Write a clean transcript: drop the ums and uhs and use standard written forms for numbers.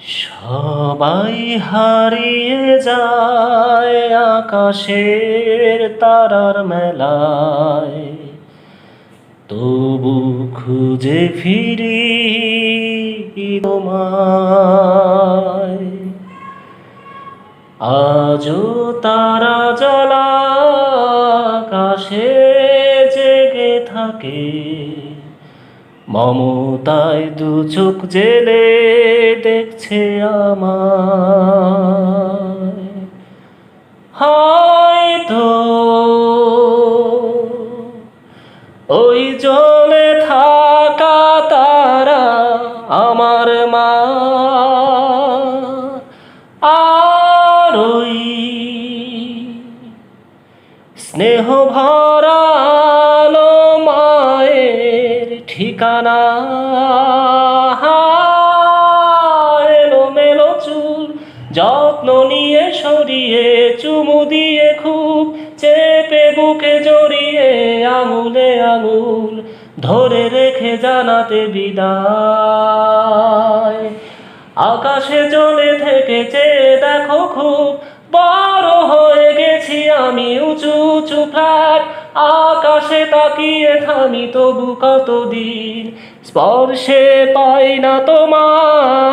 সবাই হারিয়ে যায় আকাশের তারার মেলায়, তবু খুঁজে ফিরি তোমায়। আজও তারা জ্বলা আকাশে জেগে থাকে, মমতায় দু চোখ জেলে দেখছে আমায়। হয়তো ওই জ্বলে থাকা তারা আমার মা, আর ওই স্নেহ ভরা আলো মায়ের ঠিকানা। এলোমেলো চুল যত্ন নিয়ে সরিয়ে, চুমু দিয়ে খুব চেপে বুকে জড়িয়ে, আঙুলে আঙুল ধরে রেখে জানাতে বিদায়। আকাশে জ্বলে থেকেছে দেখো খুব, বড় হয়ে গেছি আমি, উঁচু উঁচু ফ্ল্যাট আকাশে তাকিয়ে থামি, তবু কতদিন স্পর্শে পাই না তোমার।